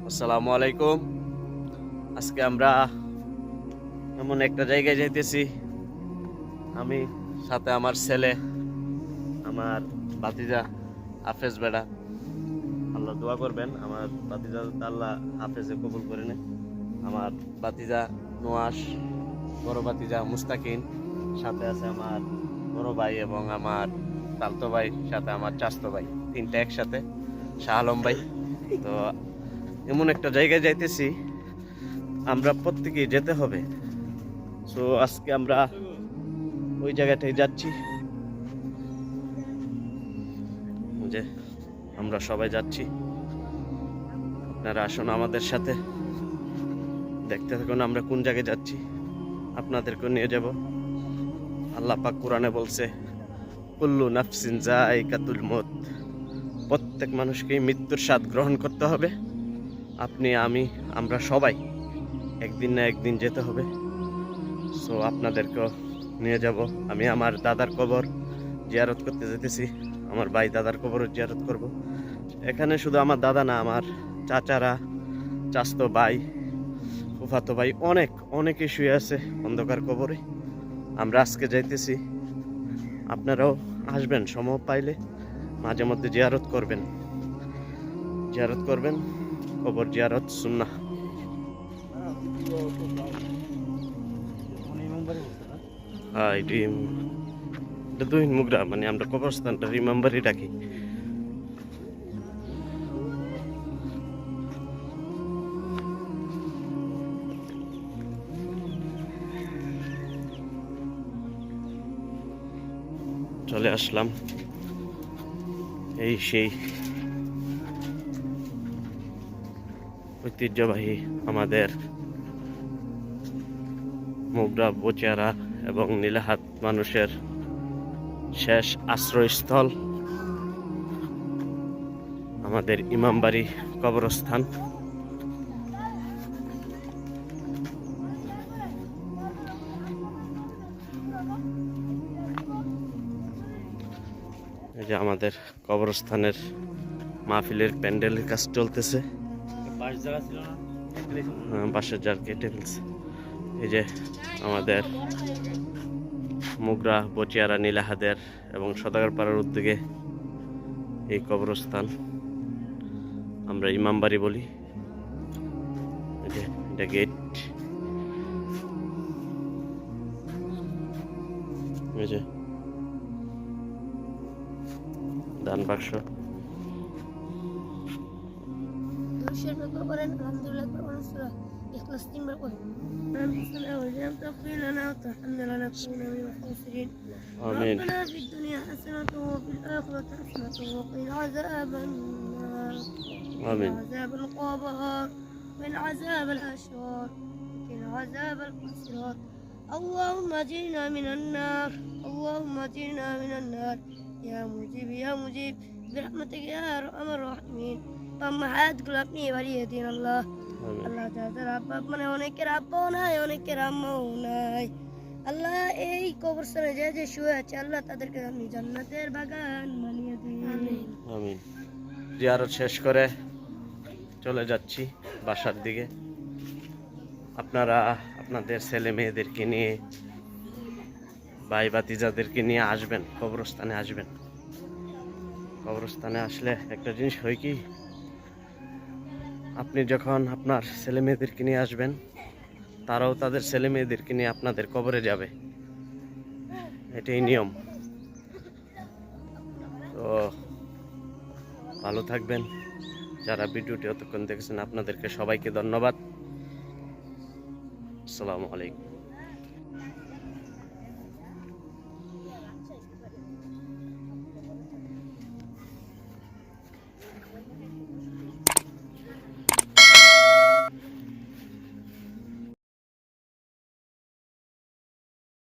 আসসালামু আলাইকুম। আজকে আমরা এমন একটা জায়গায় যাইতেছি, আমি সাথে আমার ছেলে, আমার ভাতিজা হাফেজ বেড়া। আল্লাহ দোয়া করবেন আমার ভাতিজা যাতে আল্লাহ হাফেজে কবুল করে নেয়। আমার ভাতিজা নোয়াস, বড় ভাতিজা মুস্তাকিন, সাথে আছে আমার বড় ভাই এবং আমার তালতো ভাই, সাথে আমার চাচতো ভাই, তিনটা একসাথে, শাহ আলম ভাই। তো এমন একটা জায়গায় যাইতেছি, আমরা প্রত্যেকেই যেতে হবে। সো আজকে আমরা ওই জায়গাটায় যাচ্ছি, যে আমরা সবাই যাচ্ছি। আপনারা আসুন আমাদের সাথে, দেখতে থাকুন আমরা কোন জায়গায় যাচ্ছি, আপনাদেরকে নিয়ে যাব। আল্লাহ পাক কোরআনে বলছে, কুল্লু নাফসিন যায়কাতুল মউত, প্রত্যেক মানুষকেই মৃত্যুর স্বাদ গ্রহণ করতে হবে। আপনি, আমি, আমরা সবাই একদিন না একদিন যেতে হবে। সো আপনাদেরকেও নিয়ে যাব। আমি আমার দাদার কবর জিয়ারত করতে যেতেছি, আমার ভাই দাদার কবরও জিয়ারত করব। এখানে শুধু আমার দাদা না, আমার চাচারা, চাচতো ভাই, ফুফাতো ভাই, অনেকে শুয়ে আছে অন্ধকার কবরে। আমরা আজকে যাইতেছি, আপনারাও আসবেন, সময় পাইলে মাঝে মধ্যে জিয়ারত করবেন, কবর জিয়ারত সুন্নাহ। হ্যাঁ, এটা দুই মুগরা, মানে আমরা কবরস্থানটা রিমেম্বারই রাখি। চলে আসলাম, এই সেই ঐতিহ্যবাহী আমাদের মুগরা, বচিয়ারা এবং নীলাহাত মানুষের শেষ আশ্রয়স্থল, আমাদের ইমামবাড়ি কবরস্থান। এই যে আমাদের কবরস্থানের মাহফিলের প্যান্ডেলের কাজ চলতেছে। বাঁশের জার কেটে ফেলছে। এই যে আমাদের মুগরা, বচিয়ারা, নীলাহাদের এবং সদাগরপাড়ার উদ্যোগে এই কবরস্থান আমরা ইমামবাড়ি বলি। এই যে এটা গেট, এই যে দান বাক্স। إخلاص تيم بالقول رب السماء والجنة تغفر لنا وترحمنا لنكون من الخاسرين. آمين. ربنا في الدنيا حسنة وفي الآخرة حسنة وقنا عذاب النار. آمين. عذاب القبر ومن عذاب الأشرار ومن عذاب القصرات. اللهم اجرنا من النار، اللهم اجرنا من النار يا مجيب يا مجيب برحمتك يا أرحم الراحمين. اللهم حياة قلوبنا وليدين الله। আল্লাহ যাদের আব্বা, মানে অনেকের আব্বাও নাই, অনেকের আম্মাও নাই, আল্লাহ এই কবরস্থানে যে শুয়ে আছে, আল্লাহ তাদেরকে আপনি জান্নাতের বাগান বানিয়ে দিন। আমিন। জিয়ারত শেষ করে চলে যাচ্ছি বাসার দিকে। আপনারা আপনাদের ছেলে মেয়েদেরকে নিয়ে, ভাই ভাতিজাদেরকে নিয়ে আসবেন, কবরস্থানে আসবেন। কবরস্থানে আসলে একটা জিনিস হয় কি, আপনি যখন আপনার ছেলে মেয়েদেরকে নিয়ে আসবেন, তারাও তাদের ছেলে মেয়েদেরকে নিয়ে আপনাদের কবরে যাবে, এটাই নিয়ম। তো ভালো থাকবেন। যারা ভিডিওটি অতক্ষণ দেখেছেন, আপনাদেরকে সবাইকে ধন্যবাদ। আসসালামু আলাইকুম।